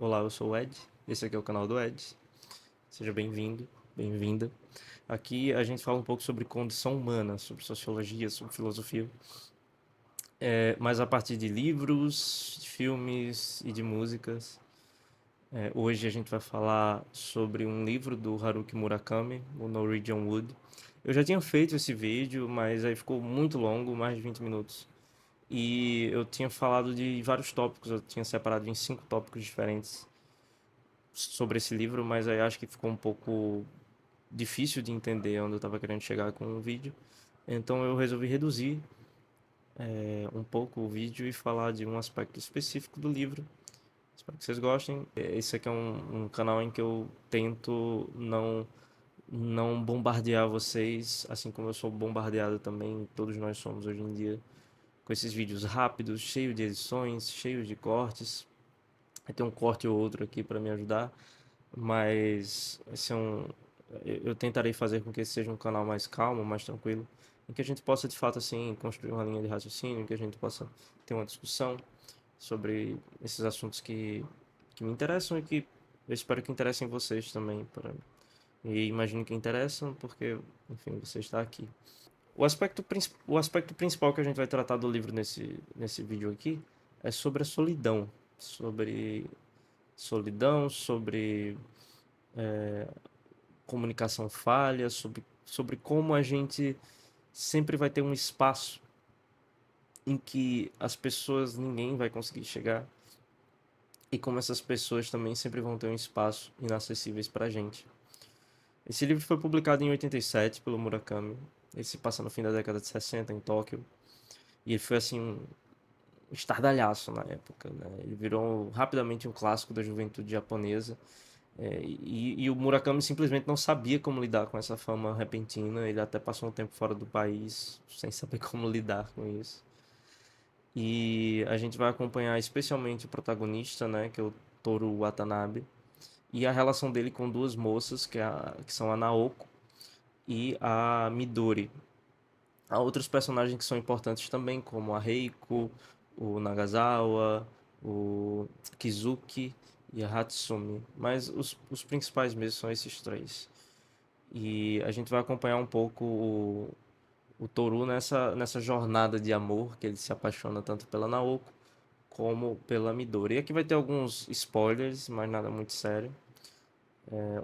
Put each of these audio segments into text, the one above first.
Olá, eu sou o Ed. Esse aqui é o canal do Ed. Seja bem-vindo, bem-vinda. Aqui a gente fala um pouco sobre condição humana, sobre sociologia, sobre filosofia, mas a partir de livros, de filmes e de músicas. Hoje a gente vai falar sobre um livro do Haruki Murakami, o Norwegian Wood. Eu já tinha feito esse vídeo, mas aí ficou muito longo, mais de 20 minutos. E eu tinha falado de vários tópicos, eu tinha separado em 5 tópicos diferentes sobre esse livro, mas aí acho que ficou um pouco difícil de entender onde eu estava querendo chegar com o vídeo. Então eu resolvi reduzir um pouco o vídeo e falar de um aspecto específico do livro. Espero que vocês gostem. Esse aqui é um canal em que eu tento não bombardear vocês, assim como eu sou bombardeado também, todos nós somos hoje em dia, com esses vídeos rápidos, cheios de edições, cheios de cortes. Vai ter um corte ou outro aqui para me ajudar, mas esse é eu tentarei fazer com que esse seja um canal mais calmo, mais tranquilo, em que a gente possa de fato assim construir uma linha de raciocínio, em que a gente possa ter uma discussão sobre esses assuntos que me interessam e que eu espero que interessem vocês também, e imagino que interessam porque, enfim, você está aqui. O aspecto principal que a gente vai tratar do livro nesse vídeo aqui é sobre a solidão, sobre sobre comunicação falha, sobre como a gente sempre vai ter um espaço em que as pessoas, ninguém vai conseguir chegar, e como essas pessoas também sempre vão ter um espaço inacessíveis pra gente. Esse livro foi publicado em 87 pelo Murakami. Ele se passa no fim da década de 60 em Tóquio. E ele foi assim um estardalhaço na época, né? Ele virou rapidamente um clássico da juventude japonesa. E o Murakami simplesmente não sabia como lidar com essa fama repentina. Ele até passou um tempo fora do país sem saber como lidar com isso. E a gente vai acompanhar especialmente o protagonista, né, que é o Toru Watanabe, e a relação dele com duas moças, que são a Naoko e a Midori. Há outros personagens que são importantes também, como a Reiko, o Nagasawa, o Kizuki e a Hatsumi. Mas os principais mesmo são esses três. E a gente vai acompanhar um pouco o Toru nessa jornada de amor, que ele se apaixona tanto pela Naoko como pela Midori. E aqui vai ter alguns spoilers, mas nada muito sério.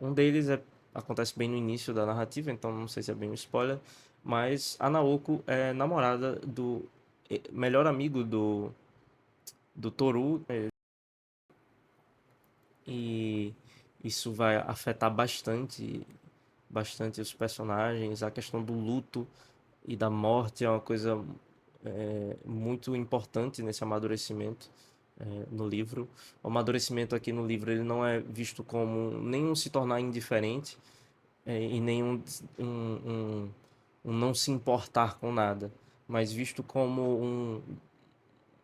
Um deles acontece bem no início da narrativa, então não sei se é bem um spoiler, mas a Naoko é namorada do melhor amigo do Toru, e isso vai afetar bastante os personagens. A questão do luto e da morte é uma coisa muito importante nesse amadurecimento no livro. O amadurecimento aqui no livro ele não é visto como nenhum se tornar indiferente, e nenhum um não se importar com nada, mas visto como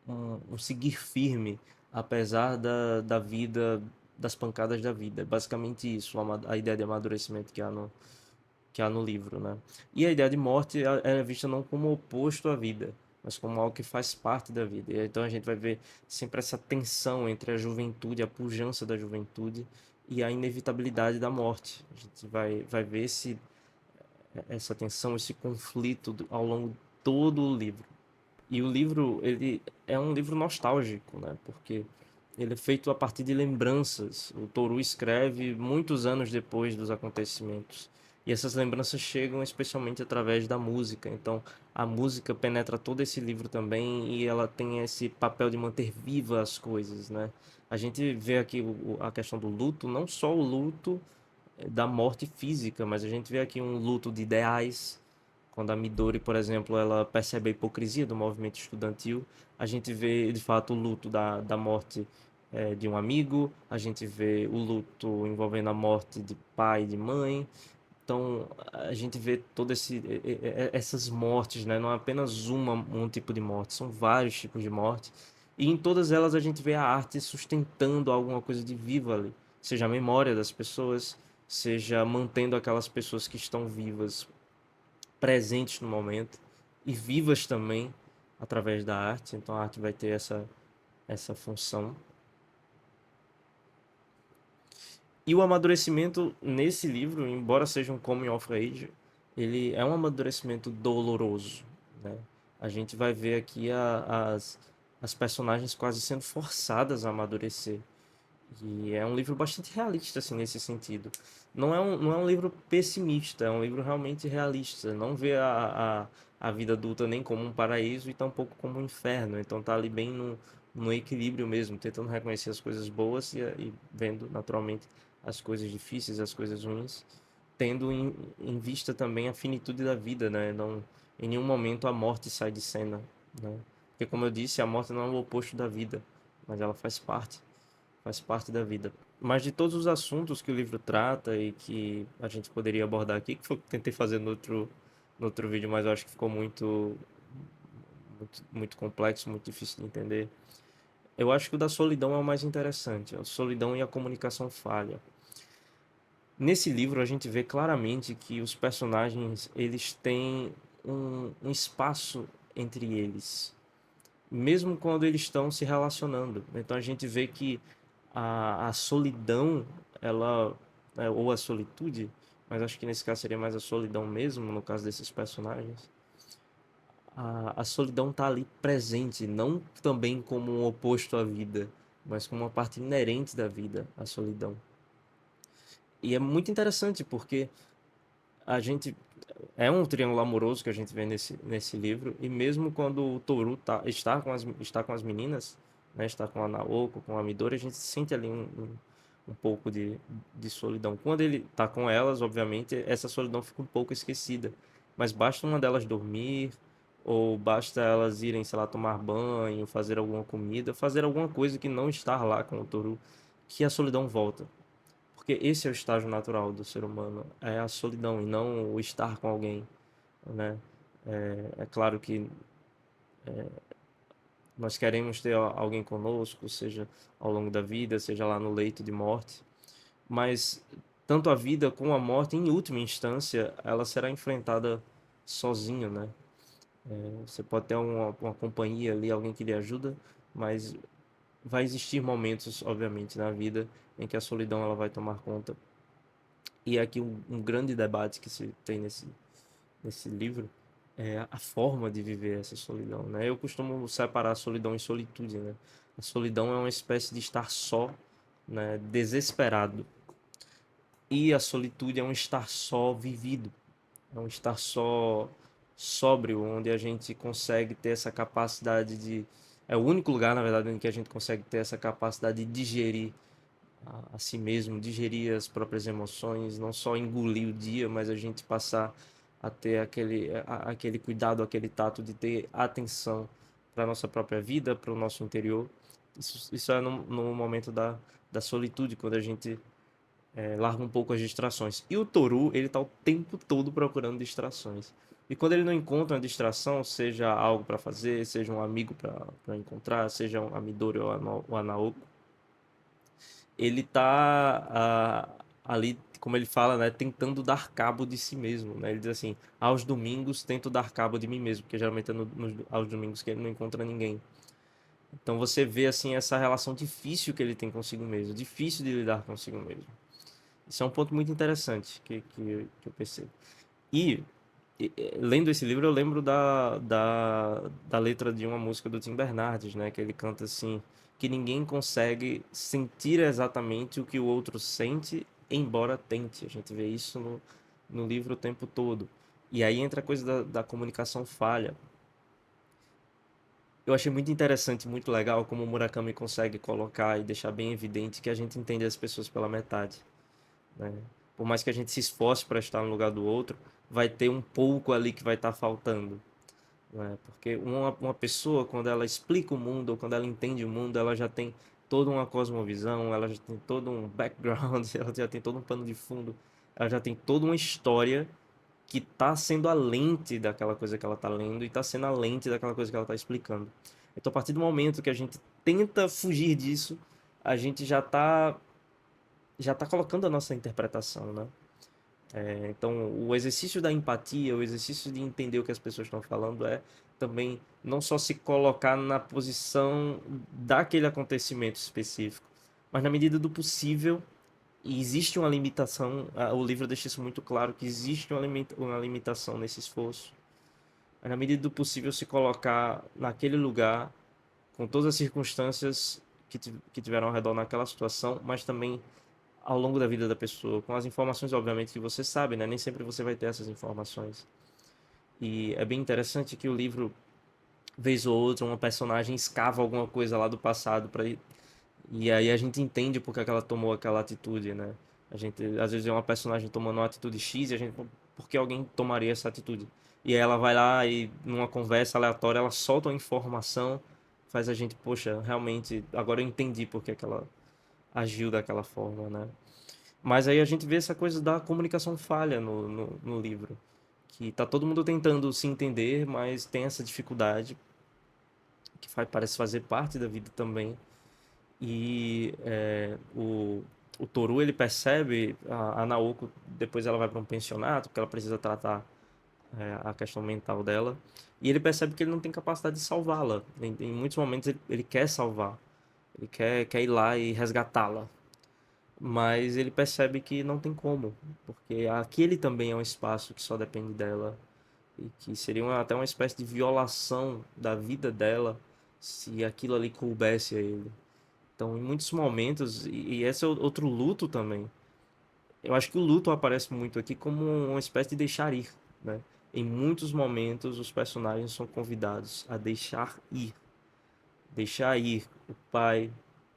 um seguir firme apesar da vida, das pancadas da vida. É basicamente isso, a ideia de amadurecimento que há no livro, né? E a ideia de morte é vista não como oposto à vida, mas como algo que faz parte da vida. E então a gente vai ver sempre essa tensão entre a juventude, a pujança da juventude e a inevitabilidade da morte. A gente vai ver essa tensão, esse conflito ao longo de todo o livro. E o livro, ele é um livro nostálgico, né? Porque ele é feito a partir de lembranças. O Toru escreve muitos anos depois dos acontecimentos. E essas lembranças chegam especialmente através da música. Então, a música penetra todo esse livro também e ela tem esse papel de manter viva as coisas, né? A gente vê aqui a questão do luto, não só o luto da morte física, mas a gente vê aqui um luto de ideais. Quando a Midori, por exemplo, ela percebe a hipocrisia do movimento estudantil, a gente vê de fato o luto da morte de um amigo, a gente vê o luto envolvendo a morte de pai e de mãe. Então a gente vê todas essas mortes, né? Não é apenas um tipo de morte, são vários tipos de morte. E em todas elas a gente vê a arte sustentando alguma coisa de viva ali, seja a memória das pessoas, seja mantendo aquelas pessoas que estão vivas, presentes no momento e vivas também através da arte. Então a arte vai ter essa função. E o amadurecimento nesse livro, embora seja um coming of age, ele é um amadurecimento doloroso, né? A gente vai ver aqui as personagens quase sendo forçadas a amadurecer. E é um livro bastante realista, assim, nesse sentido. Não é um livro pessimista, é um livro realmente realista. Não vê a vida adulta nem como um paraíso e tampouco como um inferno. Então tá ali bem no equilíbrio mesmo, tentando reconhecer as coisas boas e vendo naturalmente as coisas difíceis, as coisas ruins, tendo em vista também a finitude da vida, né? Não, em nenhum momento a morte sai de cena, né? Porque como eu disse, a morte não é o oposto da vida, mas ela faz parte da vida. Mas de todos os assuntos que o livro trata e que a gente poderia abordar aqui, que foi o que eu tentei fazer no outro vídeo, mas eu acho que ficou muito complexo, muito difícil de entender. Eu acho que o da solidão é o mais interessante, a solidão e a comunicação falha. Nesse livro a gente vê claramente que os personagens eles têm um espaço entre eles, mesmo quando eles estão se relacionando. Então a gente vê que a solidão, ela, ou a solitude, mas acho que nesse caso seria mais a solidão mesmo, no caso desses personagens. A solidão está ali presente, não também como um oposto à vida, mas como uma parte inerente da vida, a solidão. E é muito interessante porque a gente é um triângulo amoroso que a gente vê nesse livro, e mesmo quando o Toru está com as meninas, né, está com a Naoko, com a Midori, a gente sente ali um pouco de solidão. Quando ele está com elas, obviamente, essa solidão fica um pouco esquecida, mas basta uma delas dormir, ou basta elas irem, sei lá, tomar banho, fazer alguma comida, fazer alguma coisa que não estar lá com o Toru, que a solidão volta. Porque esse é o estágio natural do ser humano, é a solidão e não o estar com alguém, né? É claro que nós queremos ter alguém conosco, seja ao longo da vida, seja lá no leito de morte, mas tanto a vida como a morte, em última instância, ela será enfrentada sozinho, né? Você pode ter uma companhia ali, alguém que lhe ajuda, mas vai existir momentos, obviamente, na vida em que a solidão ela vai tomar conta. E é aqui um grande debate que se tem nesse livro é a forma de viver essa solidão, né? Eu costumo separar a solidão e solitude, né? A solidão é uma espécie de estar só, né? Desesperado. E a solitude é um estar só vivido, é um estar só sóbrio, onde a gente consegue ter essa capacidade de... É o único lugar, na verdade, em que a gente consegue ter essa capacidade de digerir a si mesmo, digerir as próprias emoções, não só engolir o dia, mas a gente passar a ter aquele cuidado, aquele tato de ter atenção para a nossa própria vida, para o nosso interior. Isso é no momento da solitude, quando a gente larga um pouco as distrações. E o Toru, ele tá o tempo todo procurando distrações. E quando ele não encontra uma distração, seja algo para fazer, seja um amigo para encontrar, seja um Midori ou a Naoko, ele tá ali, como ele fala, né, tentando dar cabo de si mesmo, né? Ele diz assim: aos domingos tento dar cabo de mim mesmo, porque geralmente é aos domingos que ele não encontra ninguém. Então você vê assim essa relação difícil que ele tem consigo mesmo, difícil de lidar consigo mesmo. Isso é um ponto muito interessante que eu percebo. E, lendo esse livro, eu lembro da letra de uma música do Tim Bernardes, né? Que ele canta assim, que ninguém consegue sentir exatamente o que o outro sente, embora tente. A gente vê isso no livro o tempo todo. E aí entra a coisa da comunicação falha. Eu achei muito interessante, muito legal como o Murakami consegue colocar e deixar bem evidente que a gente entende as pessoas pela metade, né? Por mais que a gente se esforce para estar no lugar do outro, vai ter um pouco ali que vai estar faltando, né? Porque uma pessoa, quando ela explica o mundo, ou quando ela entende o mundo, ela já tem toda uma cosmovisão, ela já tem todo um background, ela já tem todo um pano de fundo, ela já tem toda uma história que está sendo a lente daquela coisa que ela está lendo e está sendo a lente daquela coisa que ela está explicando. Então, a partir do momento que a gente tenta fugir disso, a gente já tá colocando a nossa interpretação, né? Então, o exercício da empatia, o exercício de entender o que as pessoas estão falando é também não só se colocar na posição daquele acontecimento específico, mas na medida do possível E existe uma limitação, o livro deixa isso muito claro, que existe uma limitação nesse esforço. Mas na medida do possível se colocar naquele lugar, com todas as circunstâncias que tiveram ao redor naquela situação, mas também ao longo da vida da pessoa, com as informações, obviamente, que você sabe, né? Nem sempre você vai ter essas informações. E é bem interessante que o livro, vez ou outra, uma personagem escava alguma coisa lá do passado para e aí a gente entende porque que ela tomou aquela atitude, né? A gente às vezes é uma personagem tomando uma atitude X e a gente, por que alguém tomaria essa atitude? E aí ela vai lá e numa conversa aleatória ela solta uma informação, faz a gente, poxa, realmente agora eu entendi por que ela agiu daquela forma, né? Mas aí a gente vê essa coisa da comunicação falha no livro, que tá todo mundo tentando se entender, mas tem essa dificuldade que parece fazer parte da vida também. E o Toru ele percebe a Naoko, depois ela vai para um pensionato, porque ela precisa tratar a questão mental dela. E ele percebe que ele não tem capacidade de salvá-la. Em muitos momentos ele quer salvar, ele quer ir lá e resgatá-la. Mas ele percebe que não tem como, porque aquele também é um espaço que só depende dela e que seria até uma espécie de violação da vida dela se aquilo ali coubesse a ele. Então, em muitos momentos, e esse é outro luto também. Eu acho que o luto aparece muito aqui como uma espécie de deixar ir, né? Em muitos momentos, os personagens são convidados a deixar ir o pai,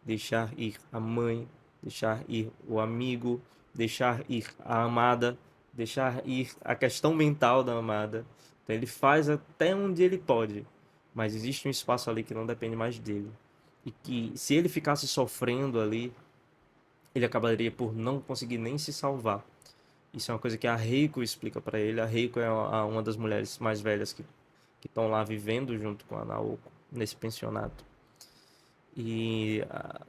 deixar ir a mãe, deixar ir o amigo, deixar ir a amada, deixar ir a questão mental da amada. Então, ele faz até onde ele pode, mas existe um espaço ali que não depende mais dele. E que se ele ficasse sofrendo ali, ele acabaria por não conseguir nem se salvar. Isso é uma coisa que a Reiko explica para ele. A Reiko é uma das mulheres mais velhas que estão lá vivendo junto com a Naoko nesse pensionato. E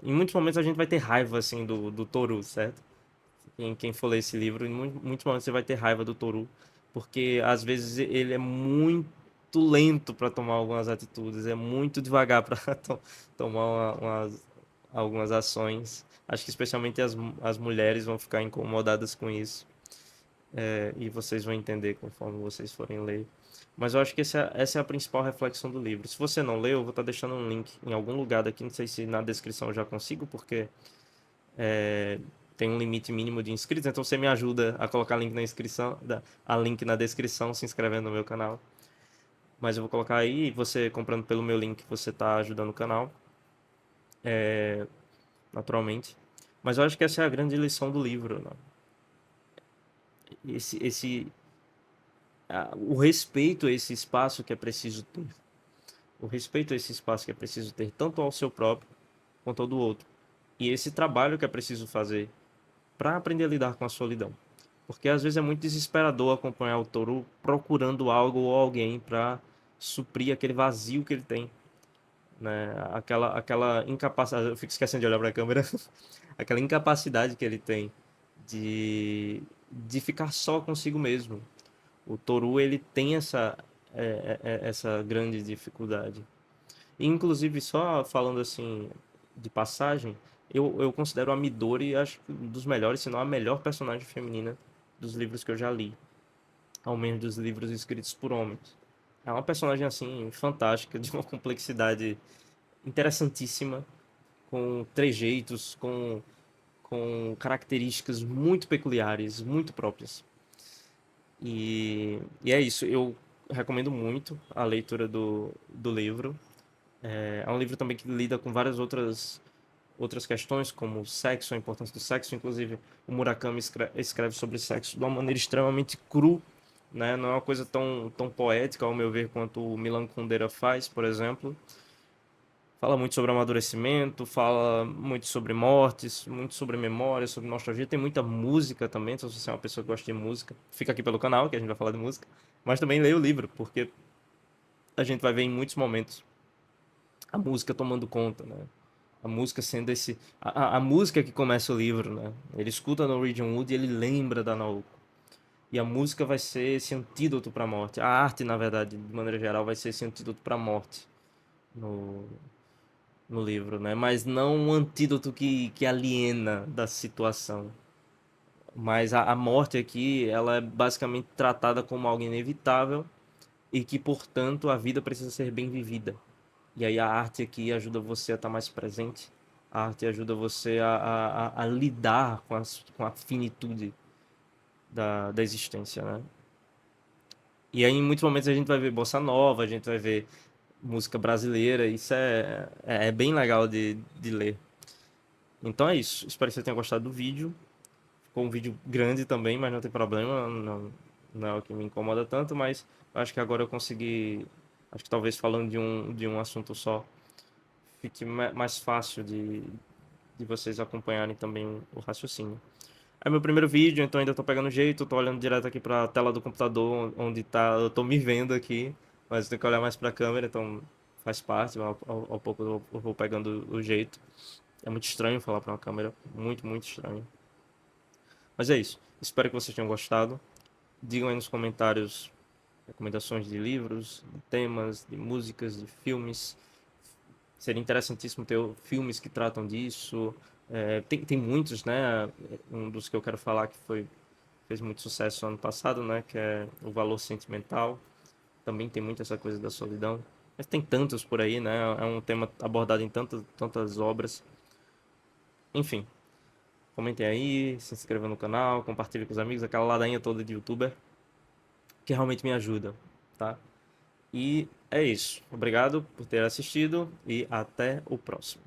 em muitos momentos a gente vai ter raiva assim do Toru, certo? Quem for ler esse livro, em muitos momentos você vai ter raiva do Toru, porque às vezes ele é muito lento para tomar algumas atitudes, é muito devagar para tomar algumas ações. Acho que especialmente as mulheres vão ficar incomodadas com isso, e vocês vão entender conforme vocês forem ler. Mas eu acho que essa é a principal reflexão do livro. Se você não leu, eu vou estar deixando um link em algum lugar daqui, não sei se na descrição eu já consigo, porque é, tem um limite mínimo de inscritos, então você me ajuda a colocar link na inscrição, a link na descrição, se inscrevendo no meu canal. Mas eu vou colocar aí, e você comprando pelo meu link, você está ajudando o canal, naturalmente. Mas eu acho que essa é a grande lição do livro, né? Esse, o respeito a esse espaço que é preciso ter. O respeito a esse espaço que é preciso ter, tanto ao seu próprio quanto ao do outro. E esse trabalho que é preciso fazer para aprender a lidar com a solidão. Porque às vezes é muito desesperador acompanhar o Toru procurando algo ou alguém para suprir aquele vazio que ele tem, né? Aquela incapacidade, eu fico esquecendo de olhar para a câmera, aquela incapacidade que ele tem de ficar só consigo mesmo. O Toru ele tem essa grande dificuldade. E, inclusive, só falando assim de passagem, eu considero a Midori, acho que um dos melhores, se não a melhor personagem feminina dos livros que eu já li, ao menos dos livros escritos por homens. É uma personagem assim fantástica, de uma complexidade interessantíssima, com trejeitos, com características muito peculiares, muito próprias. E é isso, eu recomendo muito a leitura do livro. É um livro também que lida com várias outras questões, como o sexo, a importância do sexo. Inclusive, o Murakami escreve sobre sexo de uma maneira extremamente cru, né? Não é uma coisa tão poética, ao meu ver, quanto o Milan Kundera faz, por exemplo. Fala muito sobre amadurecimento, fala muito sobre mortes, muito sobre memória, sobre nostalgia. Tem muita música também, se você é uma pessoa que gosta de música. Fica aqui pelo canal, que a gente vai falar de música. Mas também leia o livro, porque a gente vai ver em muitos momentos a música tomando conta, né? A música sendo a música que começa o livro, né? Ele escuta Norwegian Wood e ele lembra da Naoko. E a música vai ser esse antídoto para a morte. A arte, na verdade, de maneira geral, vai ser esse antídoto para a morte no, no livro, né? Mas não um antídoto que aliena da situação. Mas a morte aqui, ela é basicamente tratada como algo inevitável e que, portanto, a vida precisa ser bem vivida. E aí a arte aqui ajuda você a estar mais presente. A arte ajuda você a lidar com a finitude da existência, né? E aí, em muitos momentos, a gente vai ver bossa nova, a gente vai ver música brasileira. Isso é bem legal de ler. Então é isso. Espero que você tenha gostado do vídeo. Ficou um vídeo grande também, mas não tem problema. Não, não é o que me incomoda tanto, mas eu acho que agora eu consegui. Acho que talvez falando de um assunto só fique mais fácil de vocês acompanharem também o raciocínio. É meu primeiro vídeo, então ainda tô pegando jeito, tô olhando direto aqui pra tela do computador, onde tá, eu tô me vendo aqui, mas eu tenho que olhar mais pra câmera, então faz parte, ao pouco eu vou pegando o jeito. É muito estranho falar pra uma câmera, muito, muito estranho. Mas é isso, espero que vocês tenham gostado. Digam aí nos comentários recomendações de livros, de temas, de músicas, de filmes. Seria interessantíssimo ter filmes que tratam disso. Tem muitos, né? Um dos que eu quero falar que fez muito sucesso ano passado, né? Que é O Valor Sentimental. Também tem muito essa coisa da solidão. Mas tem tantos por aí, né? É um tema abordado em tantas obras. Enfim, comentem aí, se inscrevam no canal, compartilhem com os amigos, aquela ladainha toda de youtuber que realmente me ajuda, tá? E é isso. Obrigado por ter assistido e até o próximo.